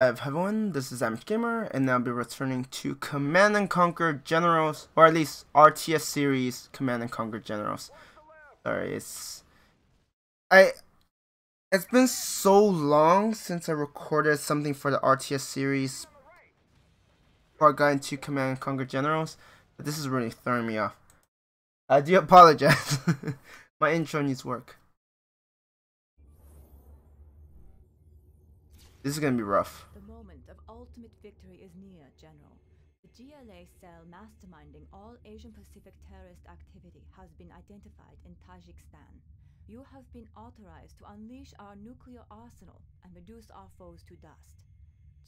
Everyone, this is Amish Gamer, and I'll be returning to Command and Conquer Generals, or at least RTS series Command and Conquer Generals. Sorry, I it's been so long since I recorded something for the RTS series before I got into Command and Conquer Generals, but this is really throwing me off. I do apologize. My intro needs work. This is gonna be rough. The moment of ultimate victory is near, General. The GLA cell masterminding all Asian Pacific terrorist activity has been identified in Tajikistan. You have been authorized to unleash our nuclear arsenal and reduce our foes to dust.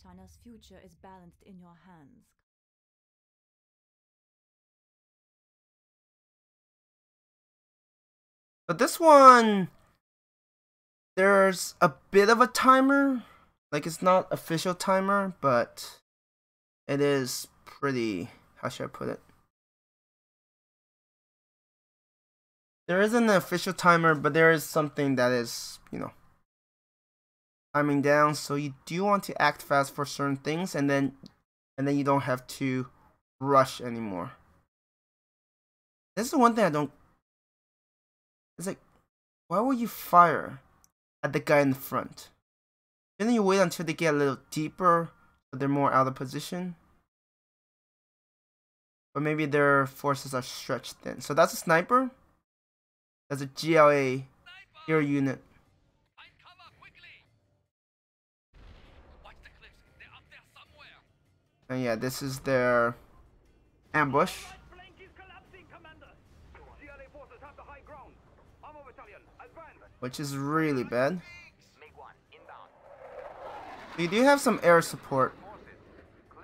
China's future is balanced in your hands. But this one, there's a bit of a timer. Like, it's not official timer, but it is pretty, how should I put it? There isn't an official timer, but there is something that is, timing down. So you do want to act fast for certain things, and then you don't have to rush anymore. This is the one thing I don't. It's like, why would you fire at the guy in the front? Didn't you wait until they get a little deeper, so they're more out of position? But maybe their forces are stretched thin. So that's a sniper. That's a GLA hero unit. And yeah, this is their ambush. Which is really bad. You do have some air support.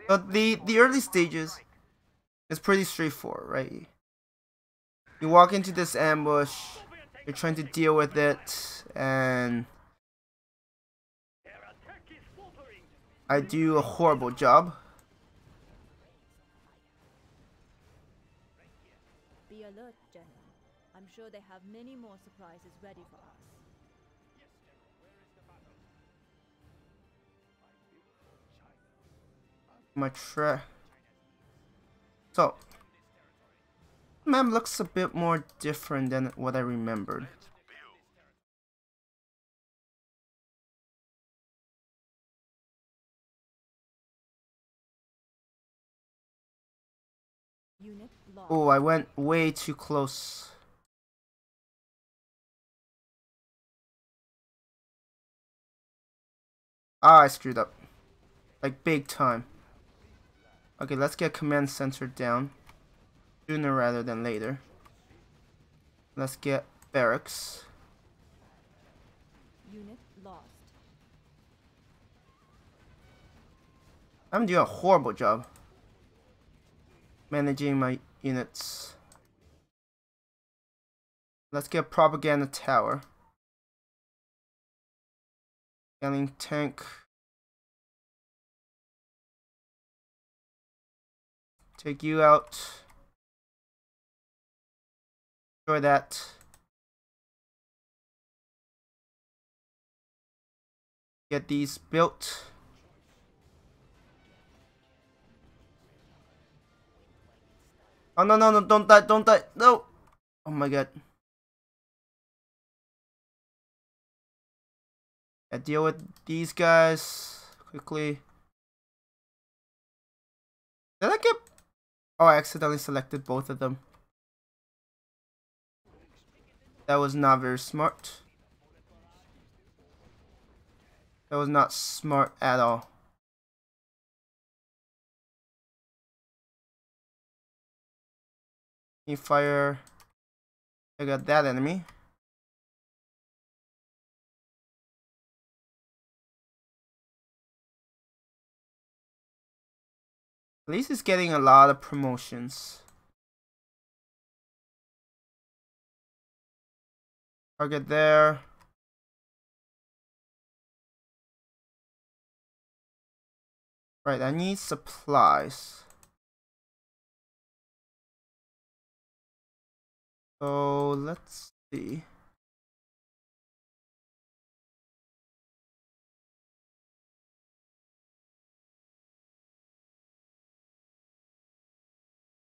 But the early stages is pretty straightforward, right? You walk into this ambush, you're trying to deal with it, and I do a horrible job. Be alert, General. I'm sure they have many more surprises ready for us. My So, map looks a bit more different than what I remembered. Unit lost. Oh, I went way too close. Ah, I screwed up. Like, big time. Okay, let's get command center down. Sooner rather than later. Let's get barracks. Unit lost. I'm doing a horrible job managing my units. Let's get propaganda tower. Scanning tank. Take you out. Destroy that. Get these built. Oh no, don't die, no! Oh my god. I deal with these guys quickly. Did I get... Oh, I accidentally selected both of them. That was not very smart. That was not smart at all. Fire. I got that enemy. At least it's getting a lot of promotions. Target there. Right, I need supplies. So let's see.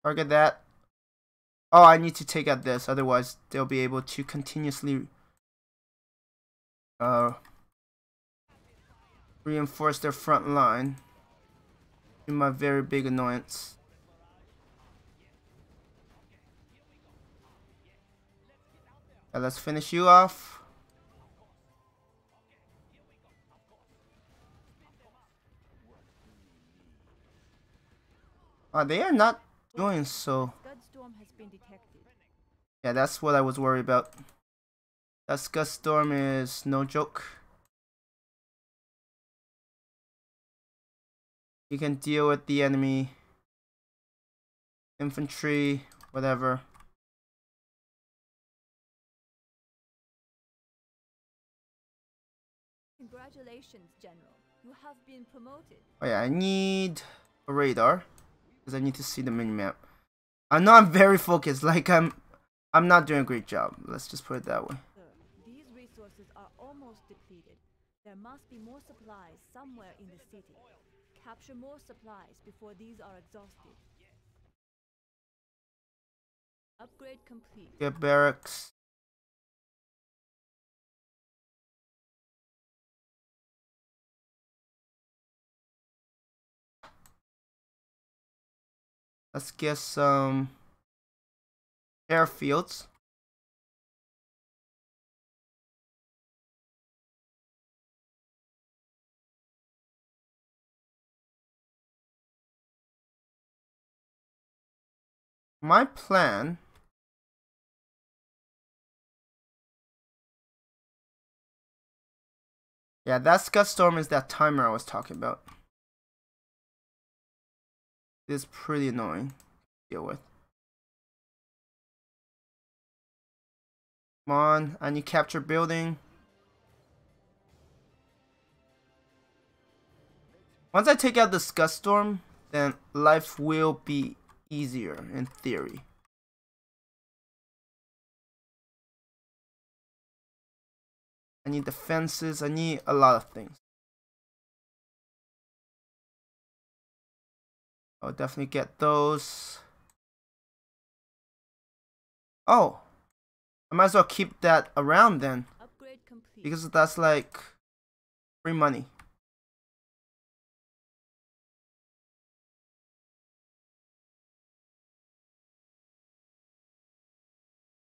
Target that. Oh, I need to take out this, otherwise they'll be able to continuously reinforce their front line. To my very big annoyance. Now let's finish you off. They are not doing so. Yeah, that's what I was worried about. That Scud Storm is no joke. You can deal with the enemy infantry, whatever. Congratulations, General. You have been promoted. Oh yeah, I need a radar because I need to see the minimap. I know I'm very focused. Like I'm not doing a great job. Let's just put it that way. Sir, these resources are almost depleted. There must be more supplies somewhere in the city. Capture more supplies before these are exhausted. Upgrade complete. Get barracks. Let's get some airfields. My plan yeah, that Scud Storm is that timer I was talking about. It's pretty annoying to deal with. Come on, I need capture building. Once I take out the Scud Storm, then life will be easier in theory. I need defenses, I need a lot of things. I'll definitely get those. Oh, I might as well keep that around then. Upgrade complete. Because that's like free money.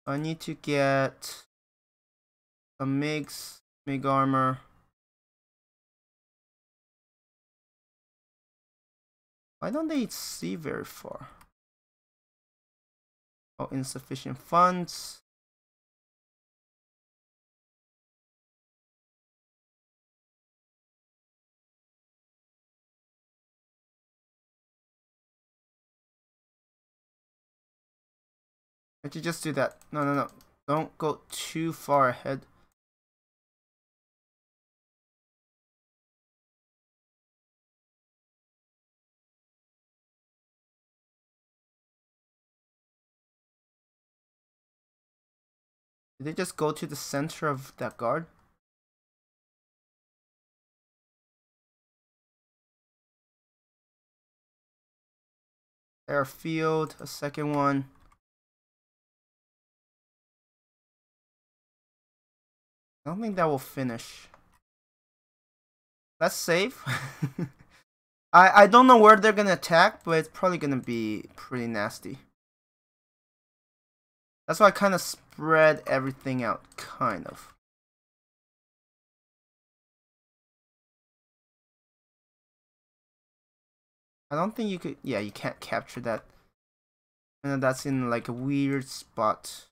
I need to get some MiG armor. Why don't they see very far? Oh, insufficient funds. Why don't you just do that? No. Don't go too far ahead. Did they just go to the center of that guard? Airfield, a second one. I don't think that will finish. That's safe. I don't know where they're gonna attack, but it's probably gonna be pretty nasty. That's why I kind of spread everything out, kind of. I don't think you could, yeah, you can't capture that. And that's in like a weird spot.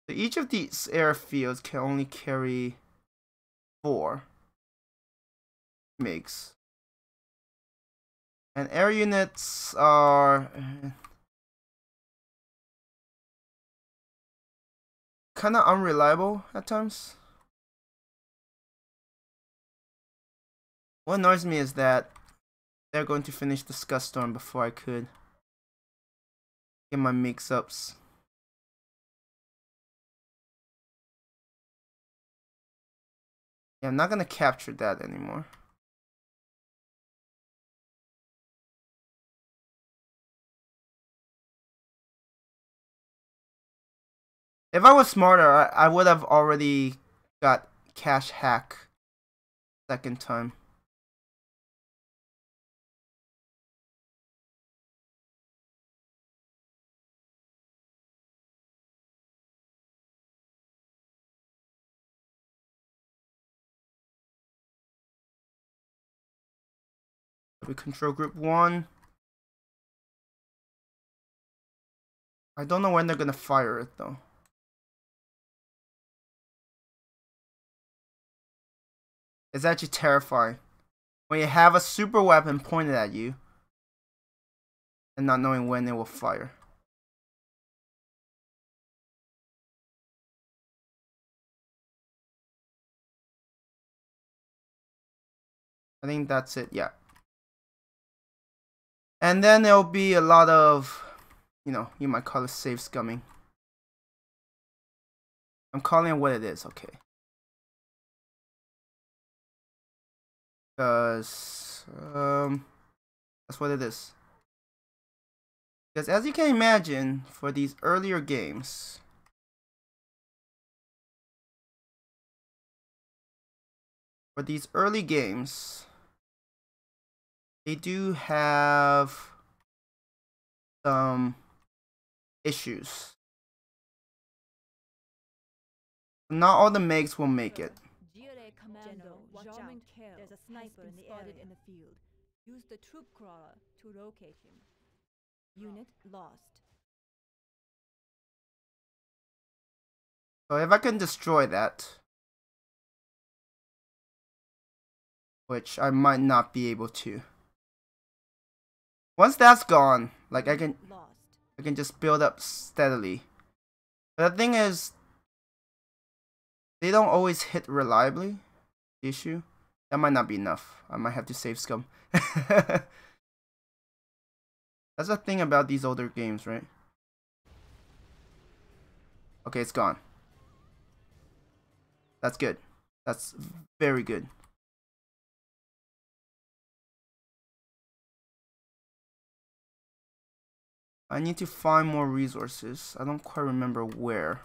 So each of these airfields can only carry 4 MiGs. And air units are kind of unreliable at times. What annoys me is that they're going to finish the Scud Storm before I could get my mix-ups. Yeah, I'm not gonna capture that anymore. If I was smarter, I would have already got cash hack second time. We control group 1. I don't know when they're gonna fire it though. It's actually terrifying when you have a super weapon pointed at you and not knowing when it will fire. I think that's it, yeah. And then there'll be a lot of, you know, you might call it save scumming. I'm calling it what it is, okay. Because, that's what it is. Because as you can imagine, for these earlier games, they do have some issues. Not all the makes will make it. GLA Commando, watch out. There's a sniper in the area. In the field. Use the troop crawler to locate him. Unit lost. So if I can destroy that, which I might not be able to. Once that's gone, like I can just build up steadily. But the thing is, they don't always hit reliably. The issue. That might not be enough. I might have to save scum. That's the thing about these older games, right? Okay, it's gone. That's good. That's very good. I need to find more resources. I don't quite remember where.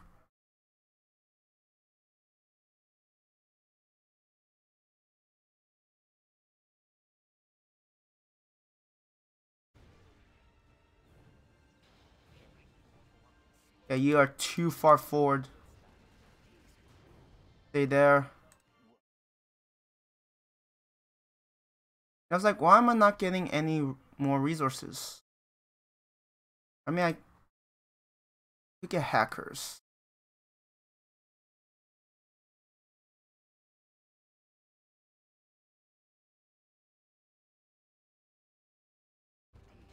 Yeah, you are too far forward. Stay there. I was like, why am I not getting any more resources? I mean, I could get hackers.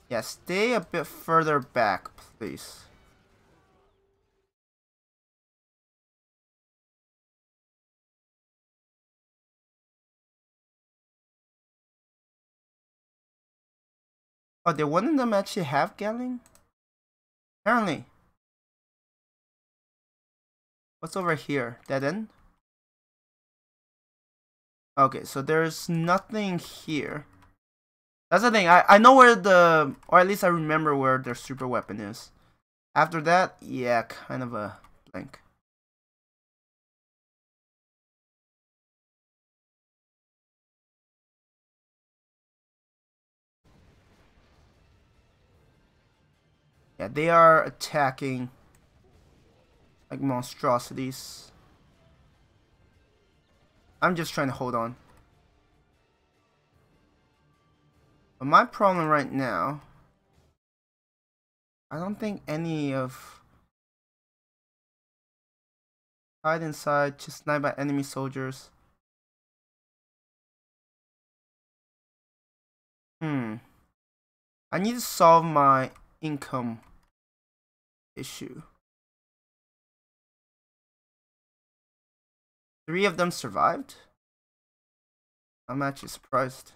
Yeah, stay a bit further back, please. Oh, did one of them actually have Gatling? Apparently. What's over here? Dead end? Okay, so there's nothing here. That's the thing. I know where the, or at least I remember where their super weapon is. After that, yeah, kind of a blank. Yeah, they are attacking like monstrosities. I'm just trying to hold on. But my problem right now, I don't think any of hide inside to snipe at enemy soldiers. I need to solve my income issue. 3 of them survived? I'm actually surprised.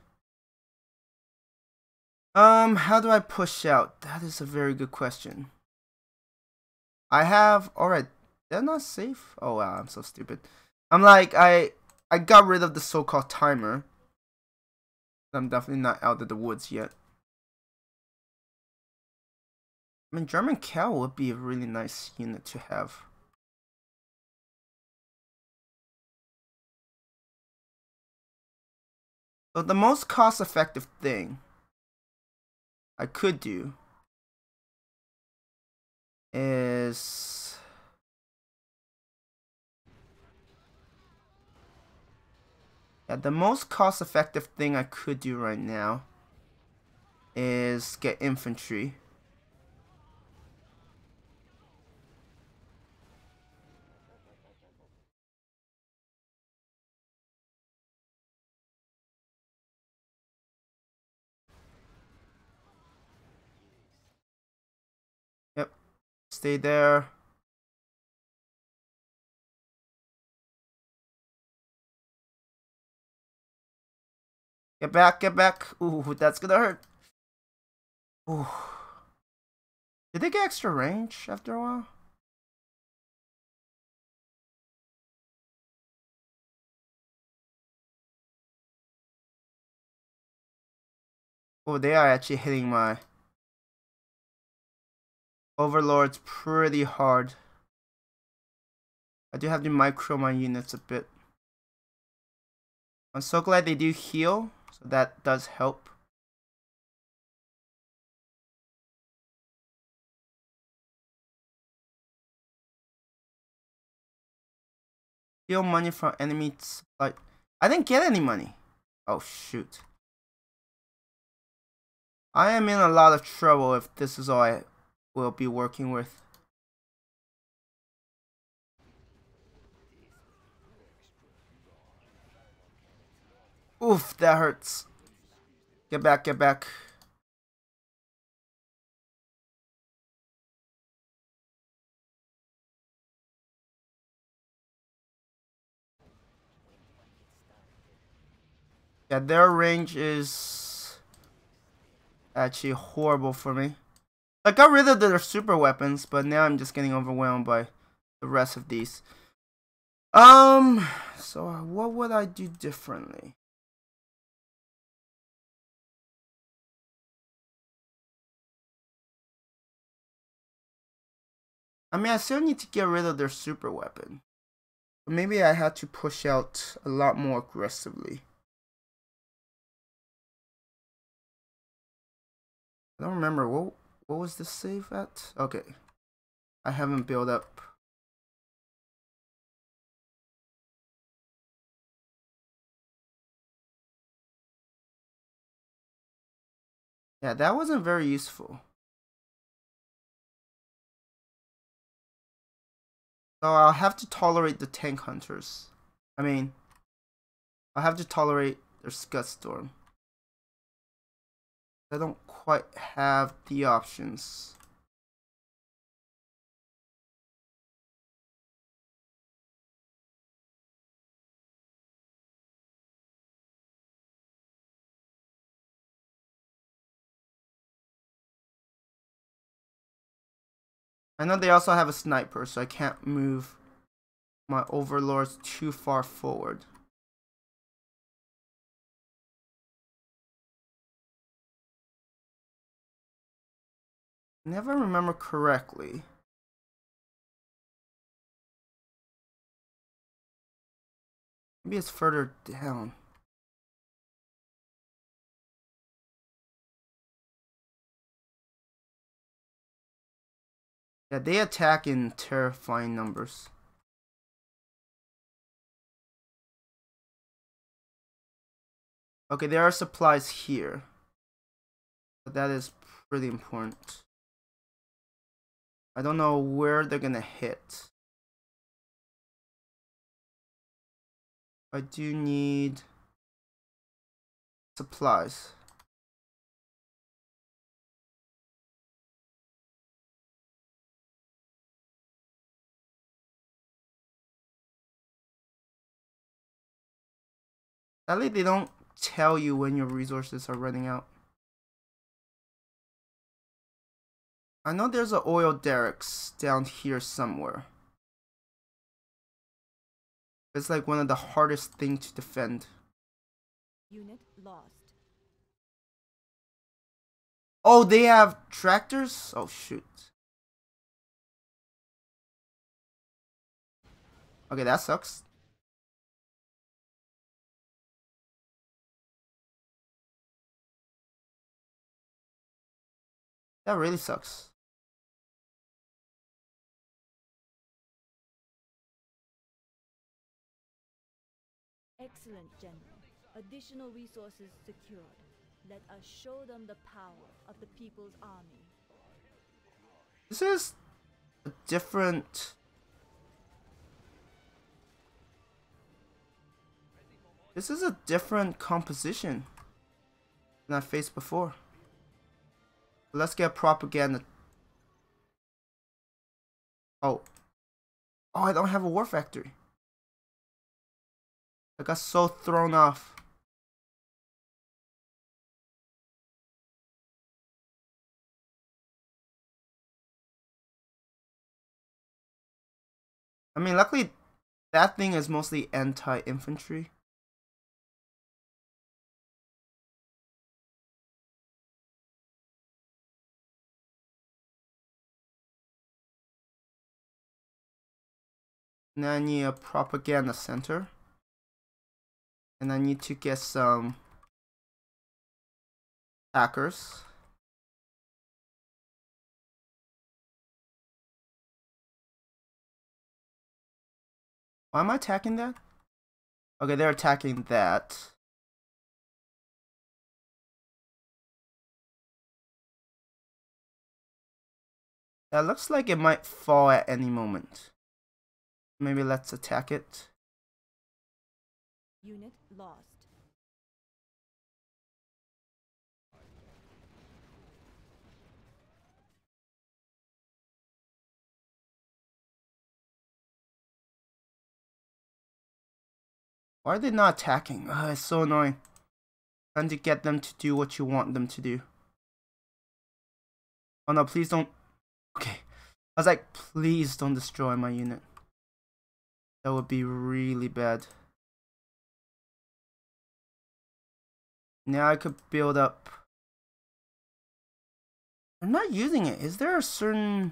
How do I push out? That is a very good question. I have, alright, they're not safe? Oh wow, I'm so stupid. I'm like, I got rid of the so-called timer. I'm definitely not out of the woods yet. I mean, German cow would be a really nice unit to have. So the most cost-effective thing I could do is the most cost-effective thing I could do right now is get infantry. Yep, stay there. Get back, get back. Ooh, that's gonna hurt. Ooh. Did they get extra range after a while? Oh, they are actually hitting my overlords pretty hard. I do have to micro my units a bit. I'm so glad they do heal, so that does help. Steal money from enemies. Like, I didn't get any money. Oh shoot. I am in a lot of trouble if this is all I will be working with. Oof, that hurts. Get back, get back. Yeah, their range is actually horrible for me. I got rid of their super weapons, but now I'm just getting overwhelmed by the rest of these. So what would I do differently? I mean, I still need to get rid of their super weapon. But maybe I had to push out a lot more aggressively. I don't remember, what was the save at? Okay. I haven't built up. Yeah, that wasn't very useful. So I'll have to tolerate the tank hunters. I mean, I'll have to tolerate their Scud Storm. I don't quite have the options. I know they also have a sniper, so I can't move my overlords too far forward. Never remember correctly. Maybe it's further down. Yeah, they attack in terrifying numbers. Okay, there are supplies here. But that is pretty important. I don't know where they're gonna hit. I do need supplies. Sadly, they don't tell you when your resources are running out. I know there's an oil derricks down here somewhere. It's like one of the hardest things to defend. Unit lost. Oh, they have tractors? Oh, shoot. Okay, that sucks. That really sucks. Excellent, General. Additional resources secured. Let us show them the power of the People's Army. This is a different... This is a different composition than I faced before. Let's get propaganda. Oh. Oh, I don't have a war factory. I got so thrown off. I mean, luckily, that thing is mostly anti-infantry. Now I need a propaganda center. And I need to get some hackers. Why am I attacking that? Okay, they're attacking that. That looks like it might fall at any moment. Maybe let's attack it. Unit lost. Why are they not attacking? Ugh, it's so annoying. Trying to get them to do what you want them to do. Oh no, please don't. Okay. I was like, please don't destroy my unit. That would be really bad. Now I could build up. I'm not using it. Is there a certain...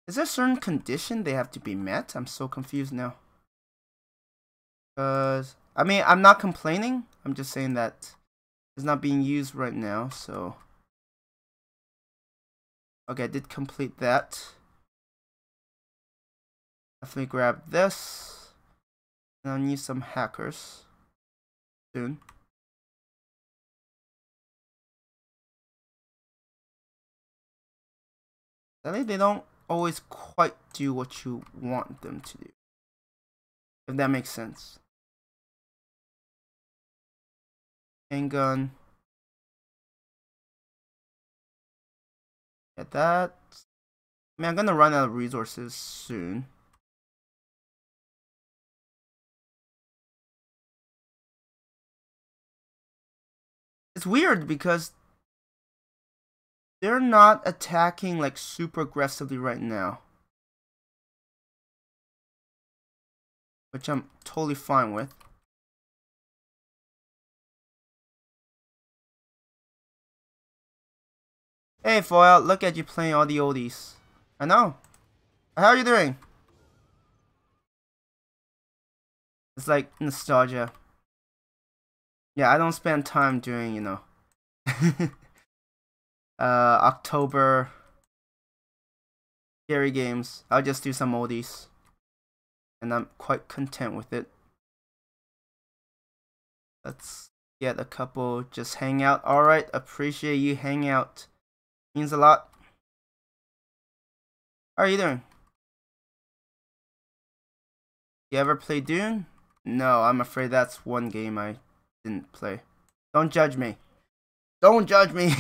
Is there a certain condition they have to be met? I'm so confused now. Because, I mean, I'm not complaining. I'm just saying that it's not being used right now, so... Okay, I did complete that. Definitely grab this. And I'll need some hackers soon. Sadly, they don't always quite do what you want them to do. If that makes sense. Handgun. Get that. I mean, I'm gonna run out of resources soon. It's weird because they're not attacking like super aggressively right now. Which I'm totally fine with. Hey Foil, look at you playing all the oldies. I know. How are you doing? It's like nostalgia. Yeah, I don't spend time doing, you know, October scary games. I'll just do some oldies. And I'm quite content with it. Let's get a couple, just hang out. Alright, appreciate you hanging out. Means a lot. How are you doing? You ever play Dune? No, I'm afraid that's one game I didn't play. Don't judge me. Don't judge me.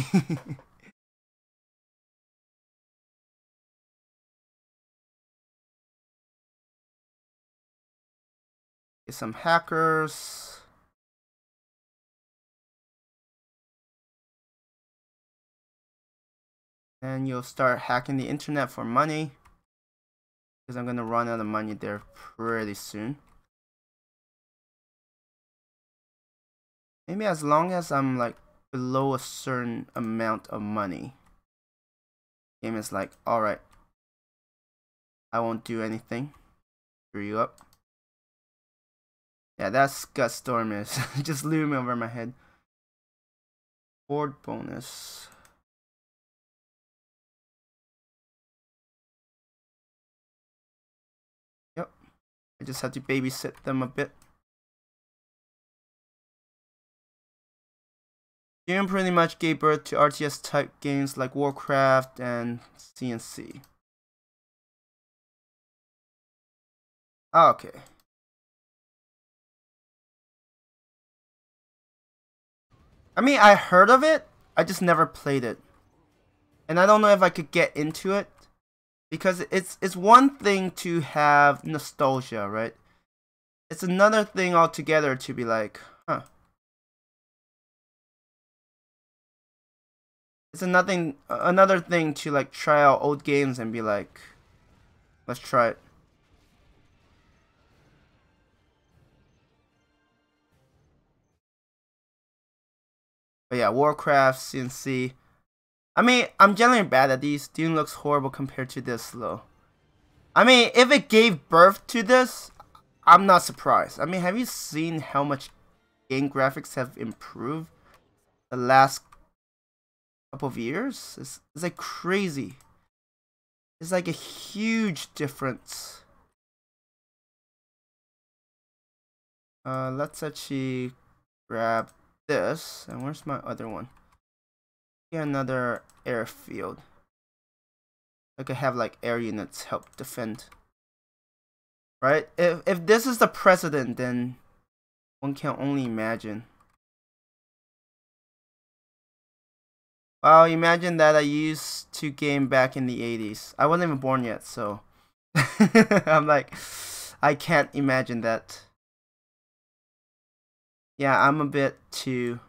Get some hackers. And you'll start hacking the internet for money. Because I'm going to run out of money there pretty soon. Maybe as long as I'm like below a certain amount of money. Game is like, alright. I won't do anything. Screw you up. Yeah, that's Gut Storm is just looming over my head. Board bonus. Yep. I just have to babysit them a bit. Game pretty much gave birth to RTS type games like Warcraft and CNC. Oh, okay. I mean, I heard of it, I just never played it. And I don't know if I could get into it. Because it's one thing to have nostalgia, right? It's another thing altogether to be like, huh. It's another thing to like try out old games and be like, let's try it. But yeah, Warcraft, CNC. I mean, I'm generally bad at these. Dune looks horrible compared to this though. I mean, if it gave birth to this, I'm not surprised. I mean, have you seen how much game graphics have improved the last couple of years? It's like crazy. It's like a huge difference. Let's actually grab this. And where's my other one? Get another airfield. I could have like air units help defend. Right? If this is the precedent, then one can only imagine. Wow, imagine that I used to game back in the 80s. I wasn't even born yet, so I'm like, I can't imagine that. Yeah, I'm a bit too.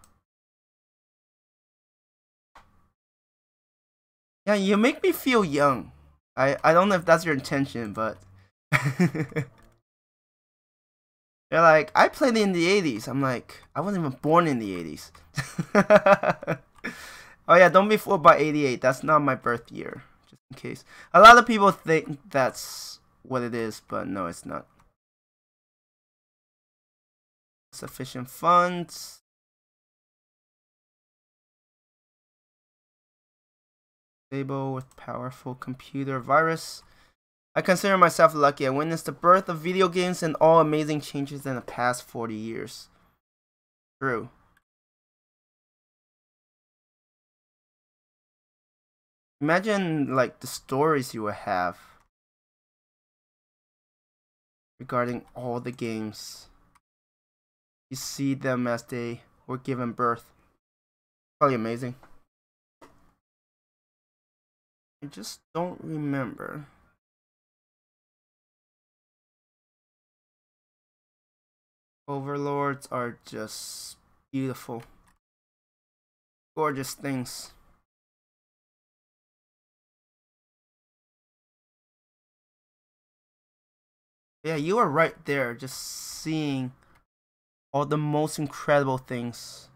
Yeah, you make me feel young. I don't know if that's your intention, but they're like, I played in the 80s. I'm like, I wasn't even born in the 80s. Oh yeah, don't be fooled by 88. That's not my birth year, just in case. A lot of people think that's what it is, but no, it's not. Sufficient funds. Stable with powerful computer virus. I consider myself lucky. I witnessed the birth of video games and all amazing changes in the past 40 years. True. Imagine like the stories you would have regarding all the games. You see them as they were given birth. Probably amazing. I just don't remember. Overlords are just beautiful. Gorgeous things. Yeah, you are right there, just seeing all the most incredible things.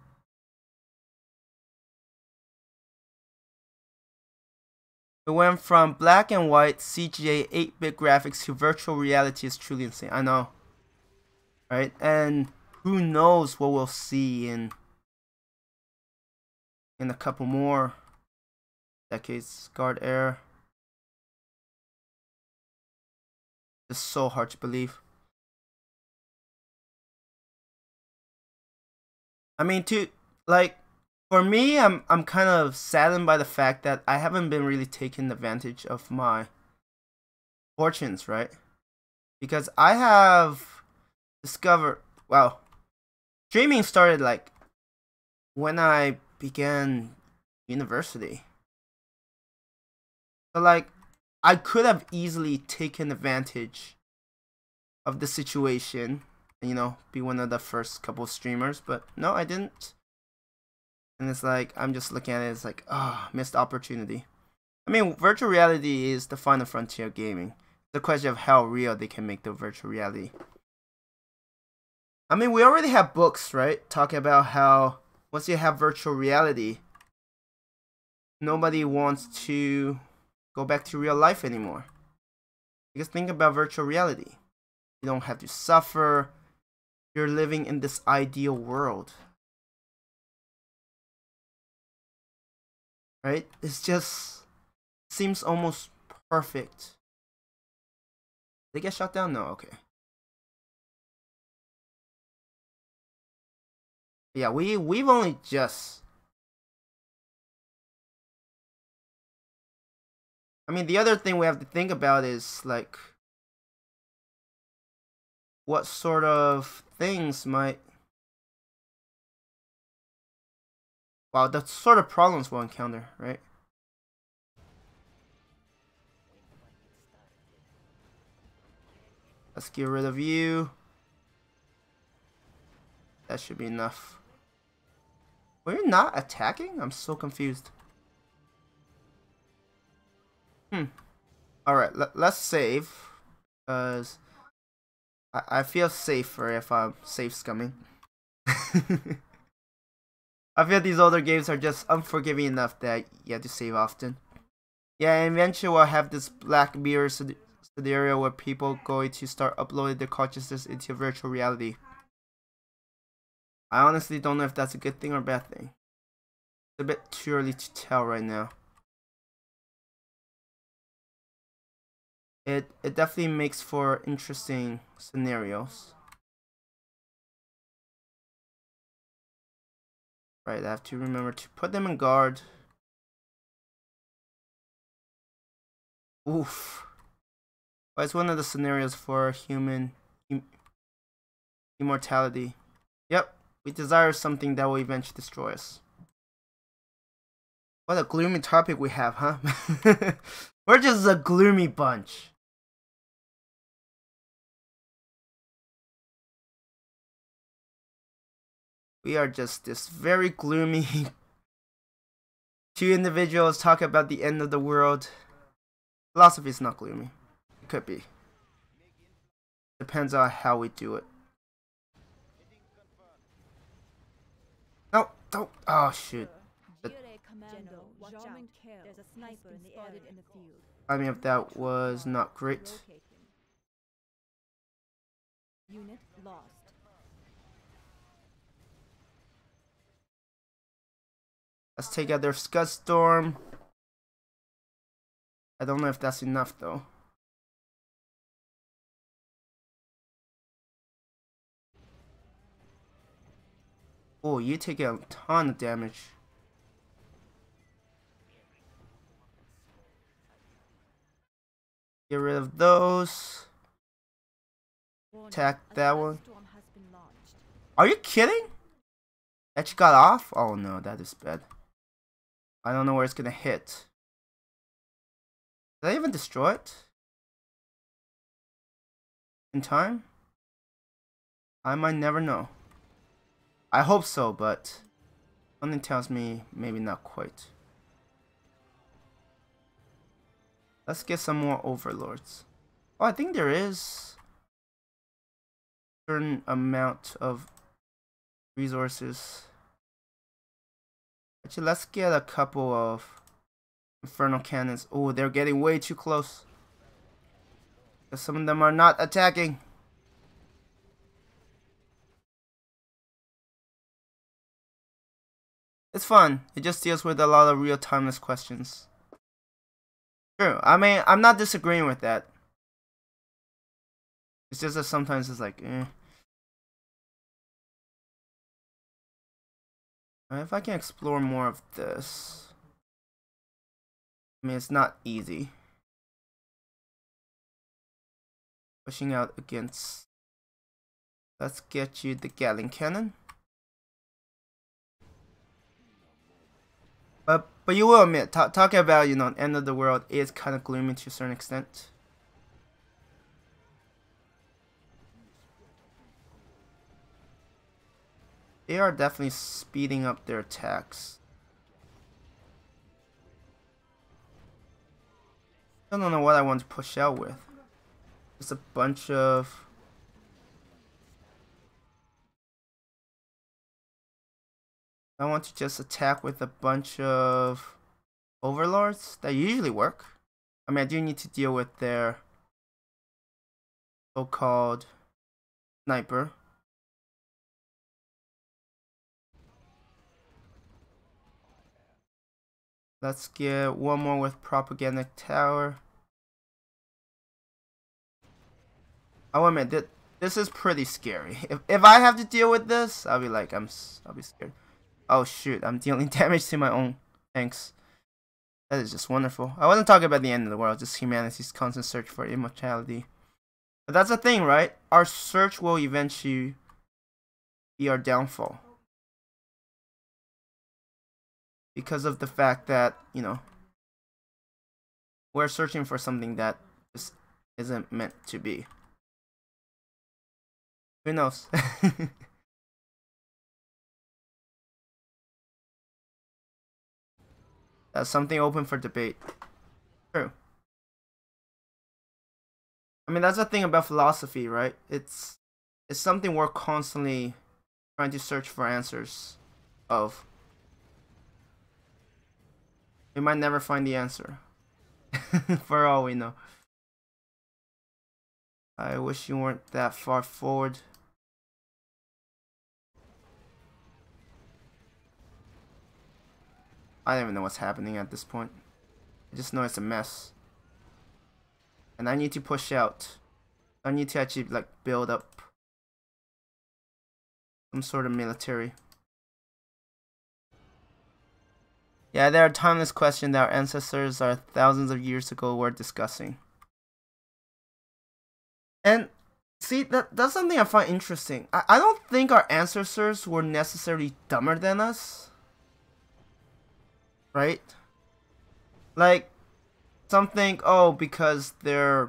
It went from black and white CGA 8-bit graphics to virtual reality is truly insane. I know. Right? And who knows what we'll see in a couple more decades. Guard Air. It's so hard to believe. I mean, for me, I'm kind of saddened by the fact that I haven't been really taking advantage of my fortunes, right? Because I have discovered, well, streaming started like when I began university. So like, I could have easily taken advantage of the situation and, you know, be one of the first couple streamers, but no, I didn't. And it's like, I'm just looking at it, it's like, ah, missed opportunity. I mean, virtual reality is the final frontier of gaming. The question of how real they can make the virtual reality. I mean, we already have books, right? Talking about how once you have virtual reality, nobody wants to go back to real life anymore. Because think about virtual reality. You don't have to suffer. you're living in this ideal world. Right? It's just seems almost perfect. They get shot down? No, okay. Yeah, we've only just. I mean, the other thing we have to think about is like what sort of things might. Wow, the sort of problems we'll encounter, right? Let's get rid of you. That should be enough. We're not attacking? I'm so confused. Alright, let's save. Because I feel safer if I'm safe scumming. I feel these older games are just unforgiving enough that you have to save often. Yeah, and eventually we'll have this Black Mirror scenario where people going to start uploading their consciousness into virtual reality. I honestly don't know if that's a good thing or a bad thing. It's a bit too early to tell right now. It definitely makes for interesting scenarios. Right, I have to remember to put them in guard. Oof. But it's one of the scenarios for human immortality. Yep, we desire something that will eventually destroy us. What a gloomy topic we have, huh? We're just a gloomy bunch. We are just this very gloomy two individuals talk about the end of the world. Philosophy is not gloomy. It could be. Depends on how we do it. No, don't. Oh, shoot. There's a sniper in the area. I mean, if that was not great. Unit lost. Let's take out their Scud Storm. I don't know if that's enough, though. Oh, you take a ton of damage. Get rid of those. Attack that one. Are you kidding? That you got off? Oh no, that is bad. I don't know where it's gonna hit. Did I even destroy it? In time? I might never know. I hope so, but something tells me maybe not quite. Let's get some more overlords. Oh, I think there is a certain amount of resources. Actually, let's get a couple of infernal cannons. Oh, they're getting way too close. Because some of them are not attacking. It's fun. It just deals with a lot of real timeless questions. True. I mean, I'm not disagreeing with that. It's just that sometimes it's like, eh. If I can explore more of this. I mean, it's not easy. Pushing out against. Let's get you the Gatling Cannon. But you will admit, talking about, you know, end of the world is kind of gloomy to a certain extent. They are definitely speeding up their attacks. I don't know what I want to push out with. Just a bunch of... I want to just attack with a bunch of overlords that usually work. I mean, I do need to deal with their so-called sniper. Let's get one more with propaganda tower. I will admit that this is pretty scary. If I have to deal with this, I'll be like, I'll be scared. Oh shoot, I'm dealing damage to my own tanks. That is just wonderful. I wasn't talking about the end of the world, just humanity's constant search for immortality. But that's the thing, right? Our search will eventually be our downfall. Because of the fact that, you know, we're searching for something that just isn't meant to be. Who knows? That's something open for debate. True. I mean, that's the thing about philosophy, right? It's something we're constantly trying to search for answers of. We might never find the answer. For all we know. I wish you weren't that far forward. I don't even know what's happening at this point. I just know it's a mess. And I need to push out. I need to actually like build up some sort of military. Yeah, there are timeless questions that our ancestors are thousands of years ago were discussing. And see, that's something I find interesting. I don't think our ancestors were necessarily dumber than us. Right? Like, some think, oh, because they're,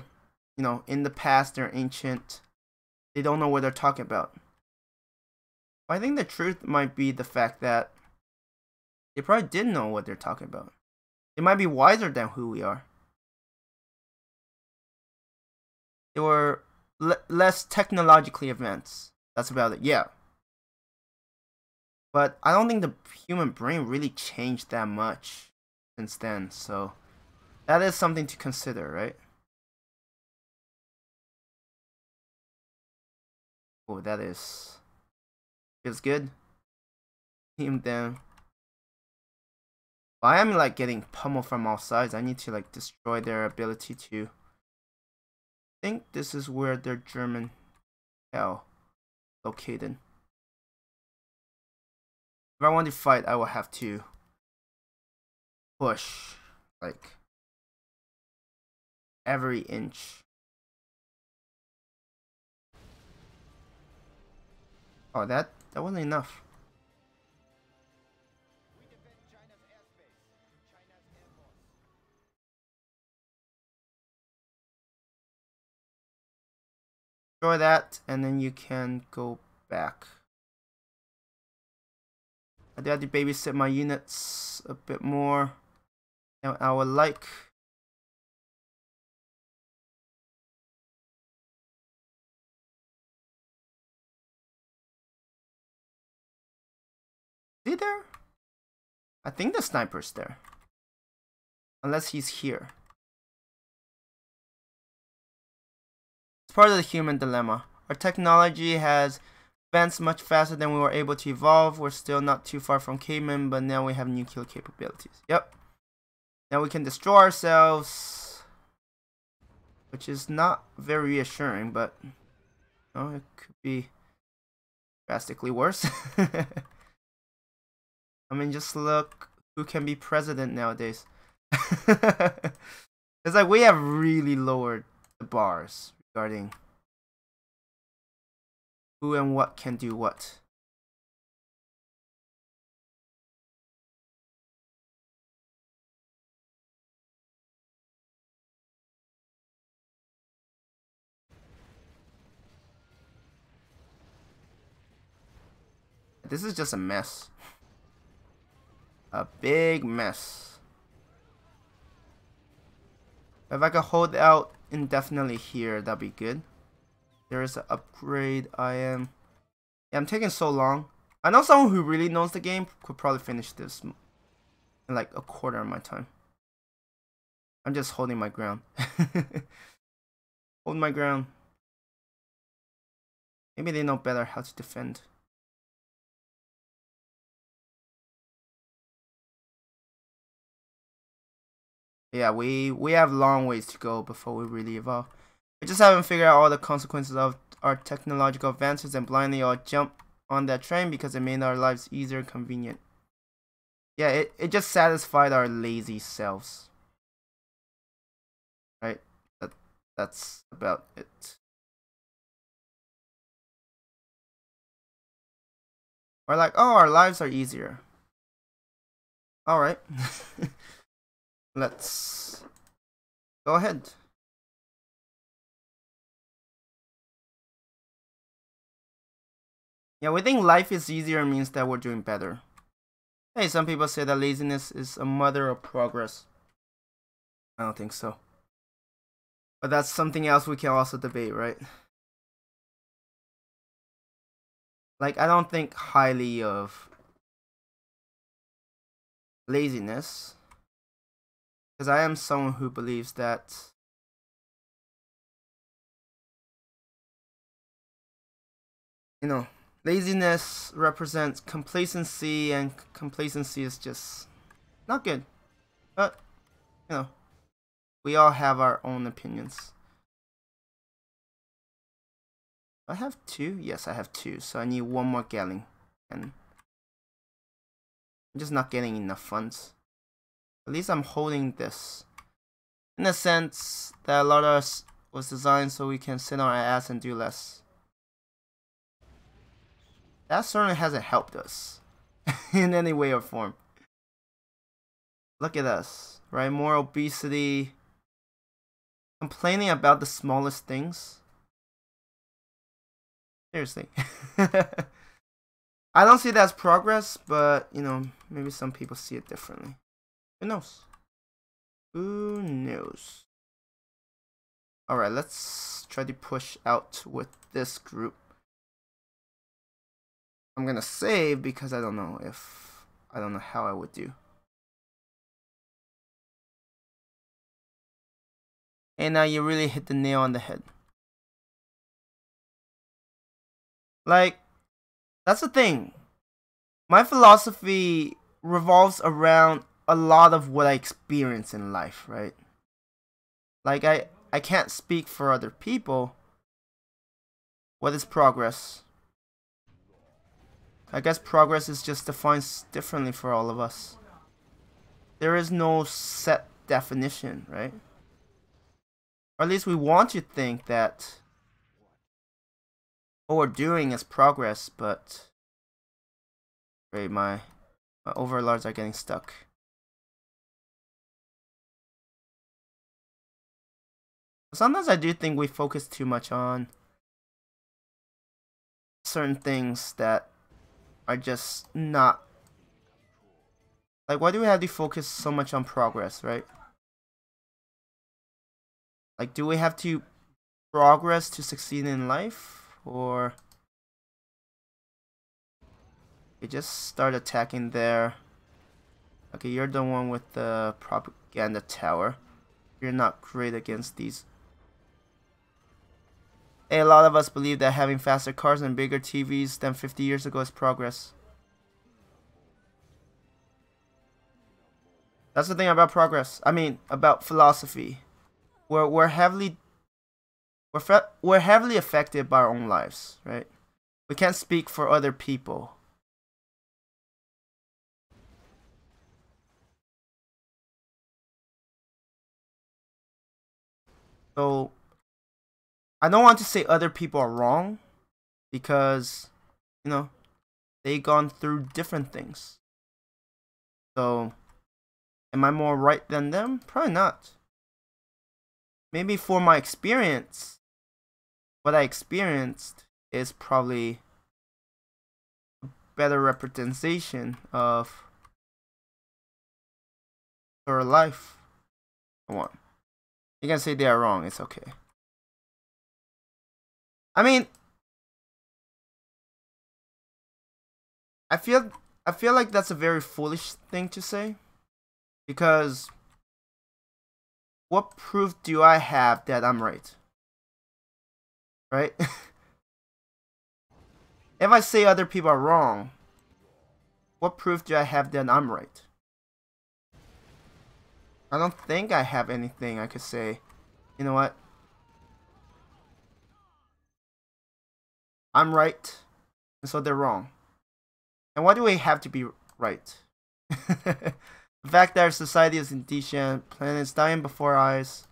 you know, in the past, they're ancient. They don't know what they're talking about. I think the truth might be the fact that they probably did know what they're talking about. They might be wiser than who we are. They were less technologically advanced. That's about it, yeah. But I don't think the human brain really changed that much since then, so that is something to consider, right? Oh, that is... feels good. Team them. I am like getting pummeled from all sides. I need to like destroy their ability to... I think this is where their German hell located. If I want to fight, I will have to push like every inch. Oh, that wasn't enough. Destroy that, and then you can go back. I do have to babysit my units a bit more than I would like. Is he there? I think the sniper's there. Unless he's here. It's part of the human dilemma. Our technology has advanced much faster than we were able to evolve. We're still not too far from cavemen, but now we have nuclear capabilities. Yep. Now we can destroy ourselves. Which is not very reassuring, but oh, it could be drastically worse. I mean, just look who can be president nowadays. It's like we have really lowered the bars regarding who and what can do what. This is just a mess. A big mess. If I could hold out indefinitely here, that'd be good. There is an upgrade. Yeah, I'm taking so long. I know someone who really knows the game could probably finish this in like a quarter of my time. I'm just holding my ground. Hold my ground. Maybe they know better how to defend. Yeah, we have long ways to go before we really evolve. We just haven't figured out all the consequences of our technological advances and blindly all jump on that train because it made our lives easier and convenient. Yeah, it just satisfied our lazy selves. Right? That's about it. We're like, oh, our lives are easier. Alright. Let's go ahead. Yeah, we think life is easier means that we're doing better. Hey, some people say that laziness is a mother of progress. I don't think so. But that's something else we can also debate, right? Like, I don't think highly of laziness. Because I am someone who believes that, laziness represents complacency, and complacency is just not good. But, we all have our own opinions. I have 2? Yes, I have 2. So I need 1 more gallon. And I'm just not getting enough funds. At least I'm holding this. In a sense that a lot of us was designed so we can sit on our ass and do less. That certainly hasn't helped us in any way or form. Look at us, right? More obesity, complaining about the smallest things. Seriously. I don't see that as progress, but, maybe some people see it differently. Who knows? Who knows? Alright, let's try to push out with this group. I'm gonna save because I don't know how I would do. And now you really hit the nail on the head. Like, that's the thing. My philosophy revolves around a lot of what I experience in life, right? Like, I can't speak for other people. What is progress? I guess progress is just defined differently for all of us. There is no set definition, right? Or at least we want to think that what we're doing is progress, but wait, my overlords are getting stuck. Sometimes I do think we focus too much on certain things that are just not. Like, why do we have to focus so much on progress, right? Like, do we have to progress to succeed in life? Or you just start attacking there. Okay, you're the one with the propaganda tower. You're not great against these. Hey, a lot of us believe that having faster cars and bigger TVs than 50 years ago is progress. That's the thing about progress. I mean, about philosophy. We're heavily affected by our own lives, right? We can't speak for other people. So I don't want to say other people are wrong because, they've gone through different things. So am I more right than them? Probably not. Maybe for my experience, what I experienced is probably a better representation of your life. Come on. You can say they are wrong, it's okay. I mean, I feel like that's a very foolish thing to say. Because what proof do I have that I'm right? Right? If I say other people are wrong, what proof do I have that I'm right? I don't think I have anything I could say. You know what? I'm right, and so they're wrong. And why do we have to be right? The fact that our society is indecent, planets dying before our eyes.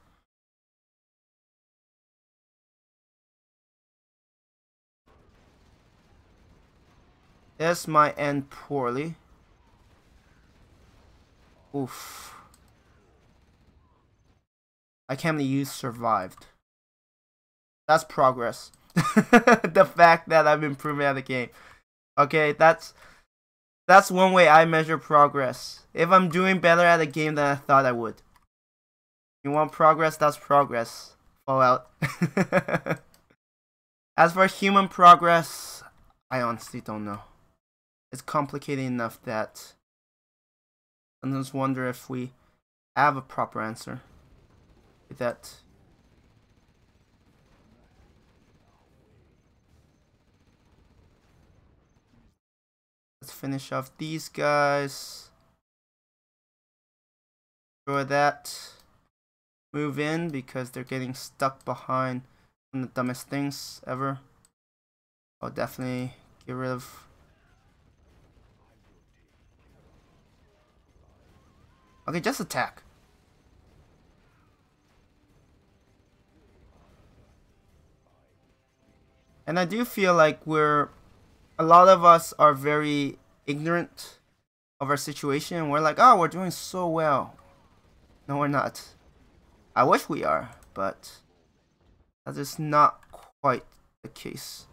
This might end poorly. Oof. I can't believe you survived. That's progress. The fact that I'm improving at the game. Okay, that's one way I measure progress. If I'm doing better at a game than I thought I would. You want progress? That's progress. Fallout. As for human progress, I honestly don't know. It's complicated enough that I just wonder if we have a proper answer with that. Let's finish off these guys. Destroy that. Move in because they're getting stuck behind one of the dumbest things ever. I'll definitely get rid of. Okay, just attack. And I do feel like a lot of us are very ignorant of our situation. We're like, oh, we're doing so well. No, we're not. I wish we are, but that is not quite the case.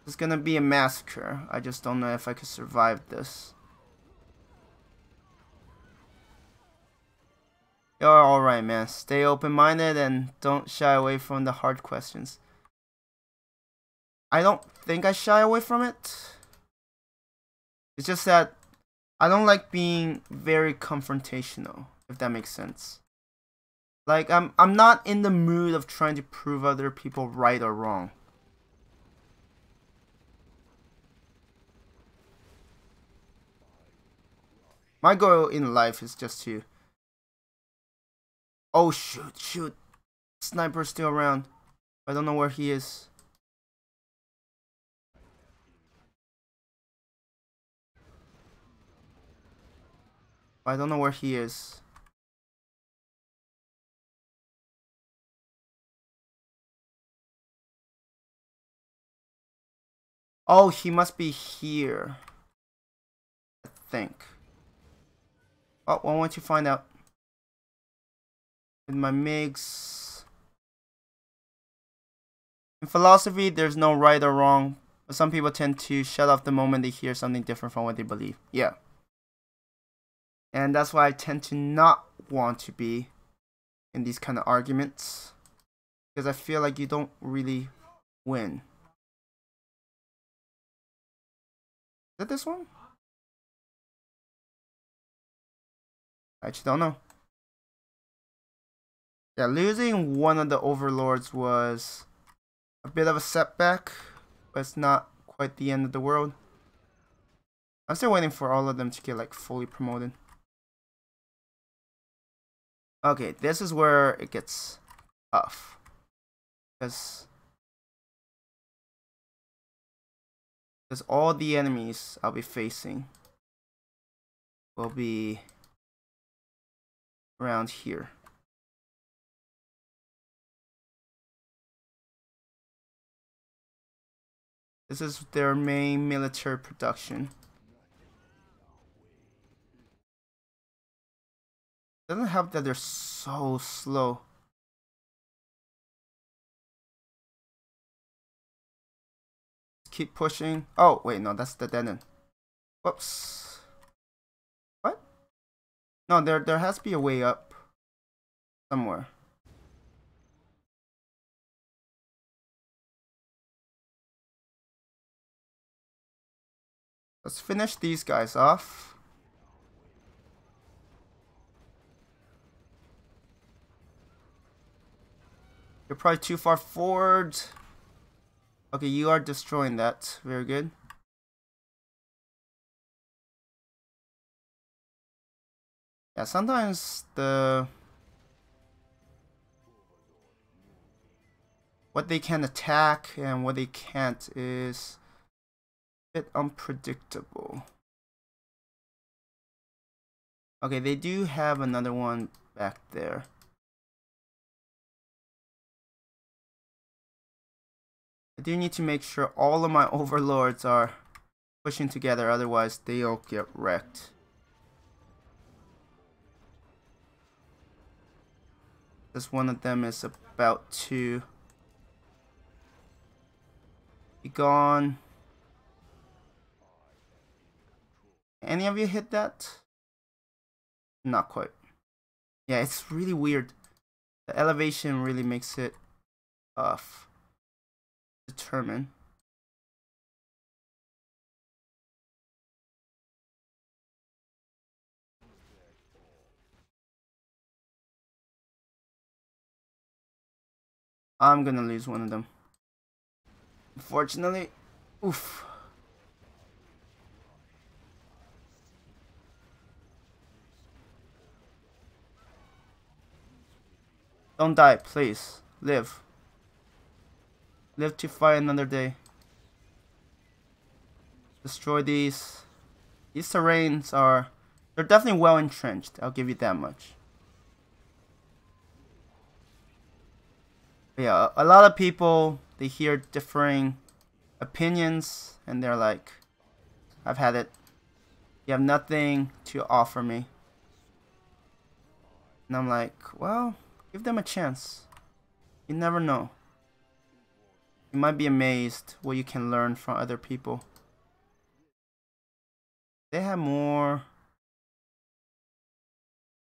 It's gonna be a massacre. I just don't know if I could survive this. You're alright, man. Stay open-minded and don't shy away from the hard questions. I don't think I shy away from it. It's just that I don't like being very confrontational, if that makes sense. Like, I'm not in the mood of trying to prove other people right or wrong. My goal in life is just to... Oh, shoot. Sniper's still around. I don't know where he is. I don't know where he is. Oh, he must be here. I think. Oh, why don't you find out? With my MiGs. In philosophy, there's no right or wrong. But some people tend to shut off the moment they hear something different from what they believe. Yeah. And that's why I tend to not want to be in these kind of arguments. Because I feel like you don't really win. Is it this one? I actually don't know. Yeah, losing one of the overlords was a bit of a setback, but it's not quite the end of the world. I'm still waiting for all of them to get like fully promoted. Okay, this is where it gets tough. Because all the enemies I'll be facing will be around here. This is their main military production. Doesn't help that they're so slow. Keep pushing. Oh, wait, no, that's the dead end. Whoops. What? No, there has to be a way up somewhere. Let's finish these guys off. You're probably too far forward. Okay, you are destroying that. Very good. Yeah, sometimes the what they can attack and what they can't is a bit unpredictable. Okay, they do have another one back there. I do need to make sure all of my overlords are pushing together, otherwise they'll get wrecked. Because one of them is about to be gone. Any of you hit that? Not quite. Yeah, it's really weird. The elevation really makes it tough to determine. I'm gonna lose one of them. Unfortunately. Oof. Don't die, please. Live. Live to fight another day. Destroy these. These terrains are... They're definitely well entrenched. I'll give you that much. But yeah, a lot of people, they hear differing opinions. And they're like, I've had it. You have nothing to offer me. And I'm like, well, give them a chance. You never know. You might be amazed what you can learn from other people. They have more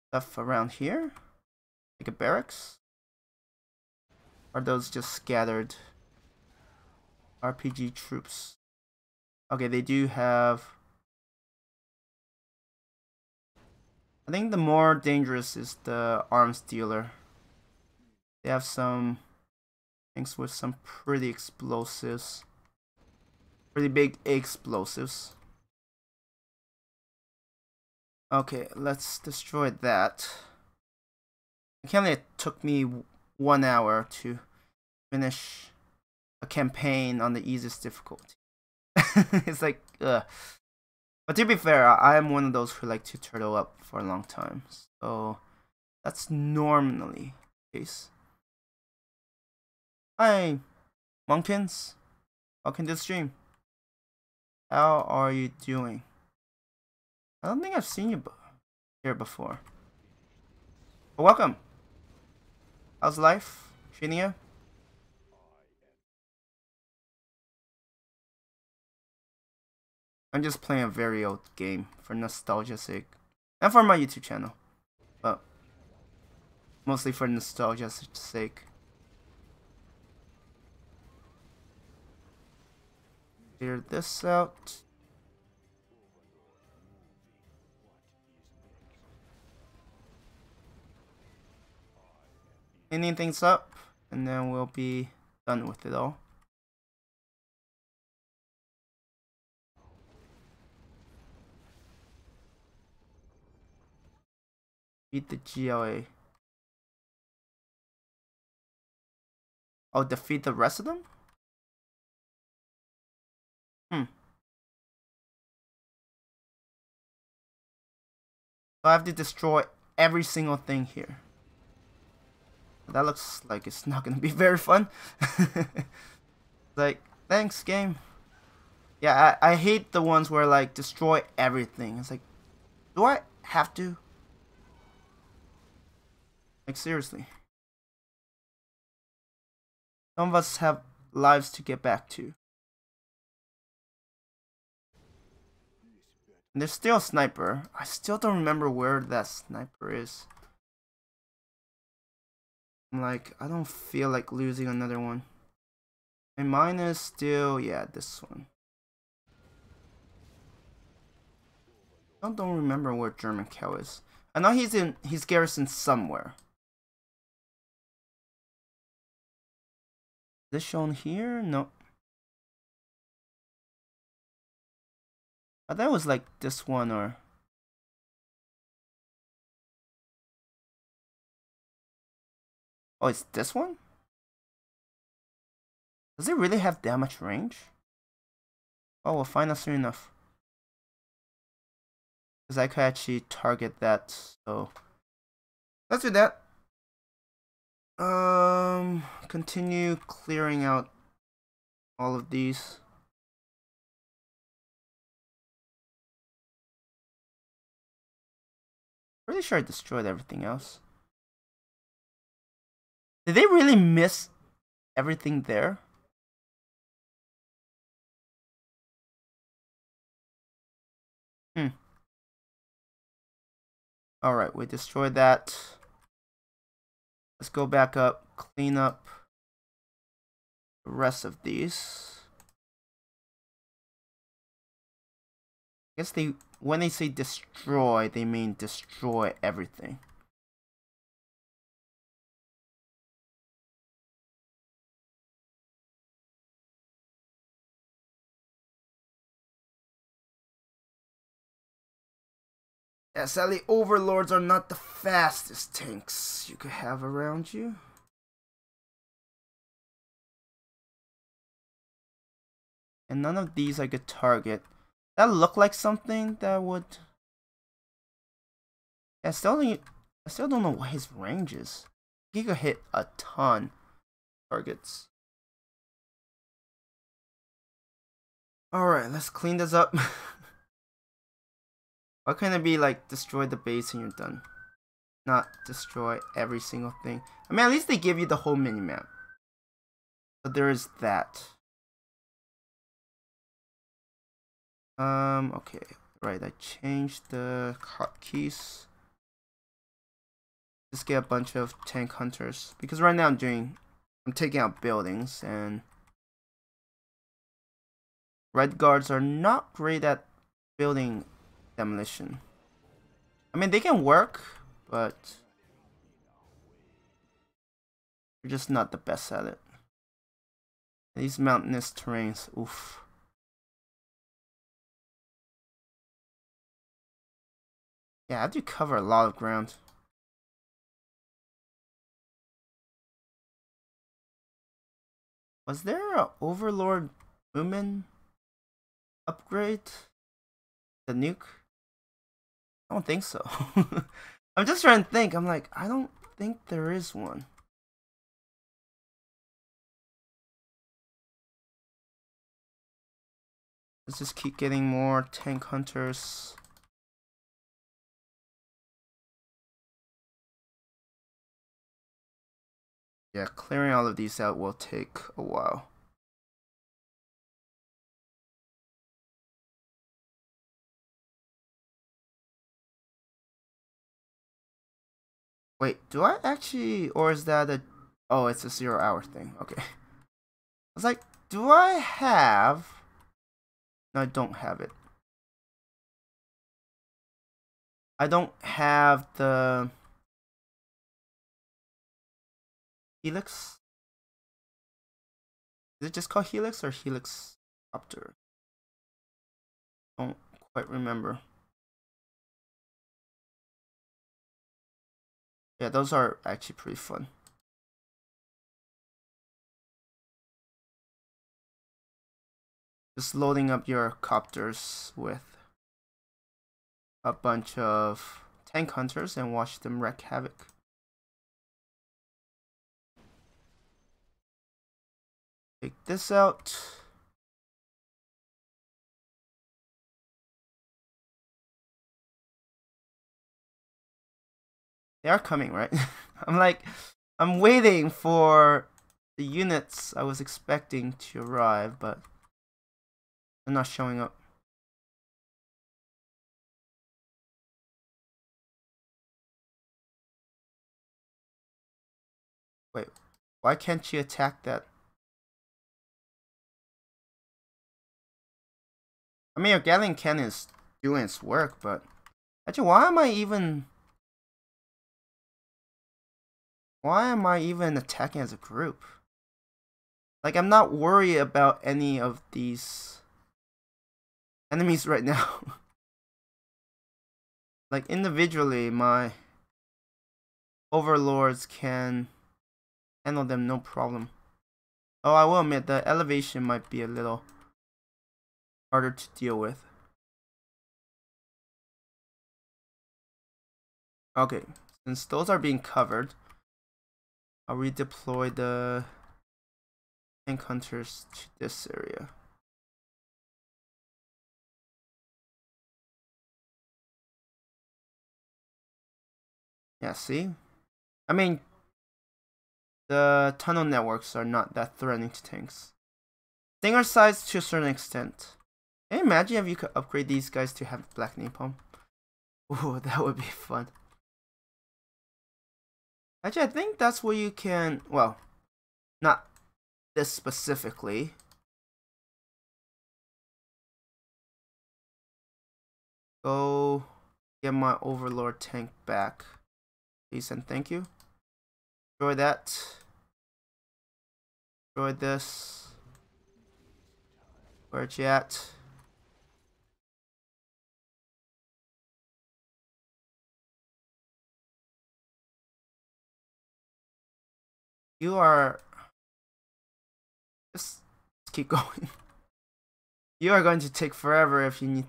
stuff around here? Like a barracks? Or are those just scattered RPG troops? Okay, they do have... I think the more dangerous is the arms dealer. They have some things with some pretty explosives. Pretty big explosives. Okay, let's destroy that. I can't believe it took me 1 hour to finish a campaign on the easiest difficulty. It's like, ugh. But to be fair, I am one of those who like to turtle up for a long time. So, that's normally the case. Hi, Monkins. Welcome to the stream. How are you doing? I don't think I've seen you here before. But welcome. How's life treating you? I'm just playing a very old game for nostalgia's sake. And for my YouTube channel. But mostly for nostalgia's sake. Clear this out. Cleaning things up, and then we'll be done with it all. Beat the GLA. Oh, defeat the rest of them? So I have to destroy every single thing here. That looks like it's not gonna be very fun. Like, thanks, game. Yeah, I hate the ones where, like, destroy everything. It's like, do I have to? Like, seriously. Some of us have lives to get back to. And there's still a sniper. I still don't remember where that sniper is. I'm like, I don't feel like losing another one. And mine is still, yeah, this one. I don't remember where German Cow is. I know he's garrisoned somewhere. Is this shown here? No. I thought it was like this one or... Oh, it's this one? Does it really have that much range? Oh, we'll find out soon enough. Because I could actually target that, so let's do that. Continue clearing out all of these. Pretty sure I destroyed everything else. Did they really miss everything there? Alright, we destroyed that. Let's go back up, clean up the rest of these. I guess when they say destroy, they mean destroy everything. Yeah, sadly, overlords are not the fastest tanks you could have around you. And none of these I could target. That looked like something that would... I still don't know what his range is. He could hit a ton targets. Alright, let's clean this up. Why can't it be like destroy the base and you're done? Not destroy every single thing. I mean, at least they give you the whole minimap. But there is that. Okay. Right, I changed the hotkeys. Just get a bunch of tank hunters. Because right now I'm taking out buildings, and red guards are not great at building demolition. I mean, they can work, but they're just not the best at it. These mountainous terrains, oof. Yeah, I have to cover a lot of ground. Was there a Overlord Moomin upgrade? The nuke? I don't think so. I'm just trying to think. I'm like, I don't think there is one. Let's just keep getting more tank hunters. Yeah, clearing all of these out will take a while. Wait, do I actually, or is that a, oh, it's a 0-hour thing. Okay. I was like, do I have, no, I don't have it. I don't have the Helix. Is it just called Helix or Helix Copter? Don't quite remember. Yeah, those are actually pretty fun. Just loading up your copters with a bunch of tank hunters and watch them wreak havoc. Take this out. They are coming, right? I'm waiting for the units I was expecting to arrive, but they're not showing up. Wait, why can't you attack that? I mean, your Gatling cannon is doing its work, but actually, why am I even attacking as a group? Like, I'm not worried about any of these enemies right now. Like, individually, my overlords can handle them no problem. Oh, I will admit the elevation might be a little harder to deal with. Okay, since those are being covered, I'll redeploy the tank hunters to this area. Yeah, see? I mean, the tunnel networks are not that threatening to tanks. Stinger size to a certain extent. Can you imagine if you could upgrade these guys to have black napalm? Ooh, that would be fun. Actually, I think that's where you can, well, not this specifically. Go get my Overlord tank back. Please and thank you. Destroy that. Destroy this. Where's you at? You are... Just keep going. You are going to take forever if you need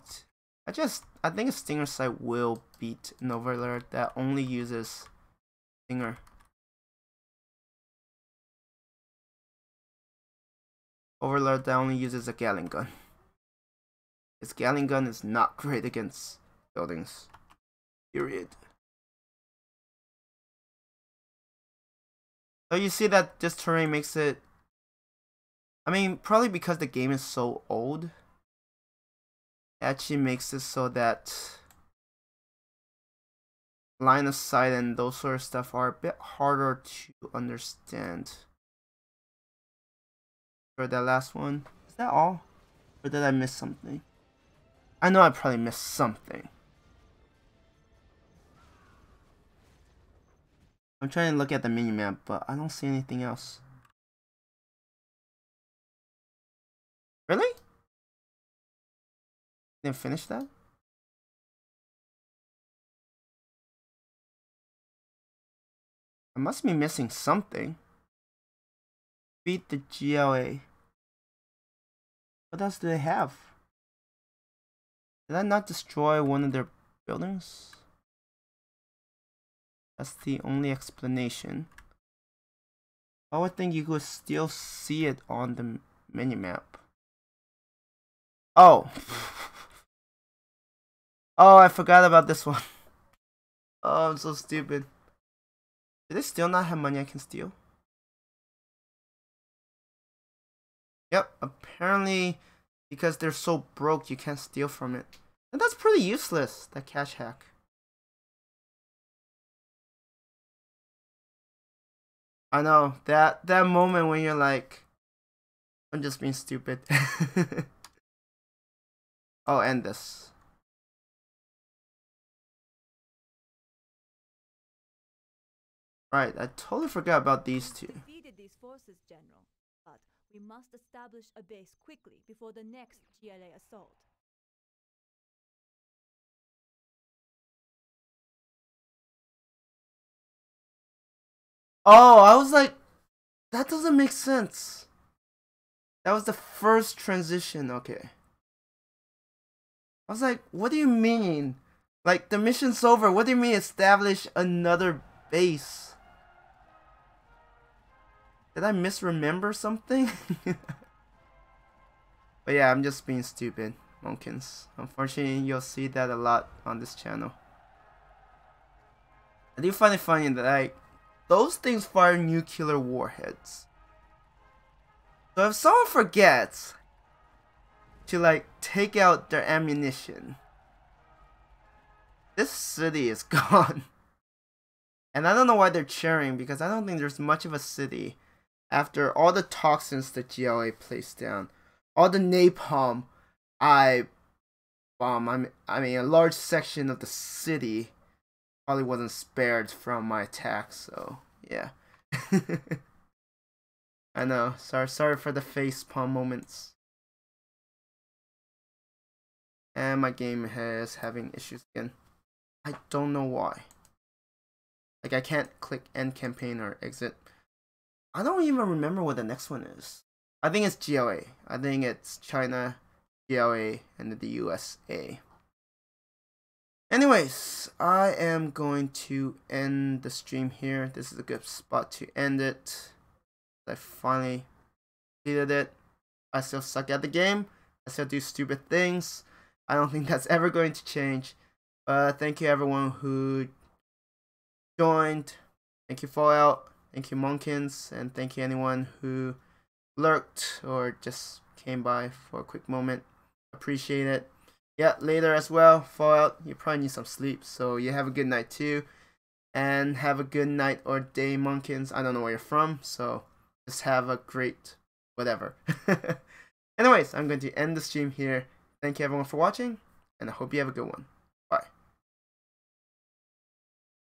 to. I think a Stinger site will beat an Overlord that only uses Stinger. Overlord that only uses a Gatling gun. His Gatling gun is not great against buildings. Period. So you see that this terrain makes it... I mean, probably because the game is so old, it actually makes it so that line of sight and those sort of stuff are a bit harder to understand. For that last one, is that all? Or did I miss something? I know I probably missed something. I'm trying to look at the minimap, but I don't see anything else. Really? Didn't finish that? I must be missing something. Beat the GLA. What else do they have? Did I not destroy one of their buildings? That's the only explanation. I would think you could still see it on the minimap. Oh. Oh, I forgot about this one. Oh, I'm so stupid. Do they still not have money I can steal? Yep, apparently because they're so broke you can't steal from it. And that's pretty useless, that cash hack. I know, that moment when you're like, I'm just being stupid. Oh, and this. Right, I totally forgot about these two. Defeated these forces, General, but we must establish a base quickly before the next GLA assault. Oh, I was like, that doesn't make sense. That was the first transition, okay. I was like, what do you mean? Like, the mission's over, what do you mean establish another base? Did I misremember something? But yeah, I'm just being stupid, Monkins. Unfortunately, you'll see that a lot on this channel. I do find it funny that, like, those things fire nuclear warheads. So if someone forgets to, like, take out their ammunition, this city is gone. And I don't know why they're cheering, because I don't think there's much of a city after all the toxins that GLA placed down. All the napalm I bomb. I mean, a large section of the city probably wasn't spared from my attack, so yeah. I know. Sorry for the facepalm moments. And my game is having issues again. I don't know why. Like, I can't click end campaign or exit. I don't even remember what the next one is. I think it's GLA. I think it's China, GLA, and the USA. Anyways, I am going to end the stream here. This is a good spot to end it. I finally completed it. I still suck at the game. I still do stupid things. I don't think that's ever going to change. But thank you everyone who joined. Thank you Fallout. Thank you Monkins. And thank you anyone who lurked or just came by for a quick moment. Appreciate it. Yeah, later as well. Fallout, you probably need some sleep. So you have a good night too. And have a good night or day, Monkins. I don't know where you're from. So just have a great whatever. Anyways, I'm going to end the stream here. Thank you everyone for watching. And I hope you have a good one.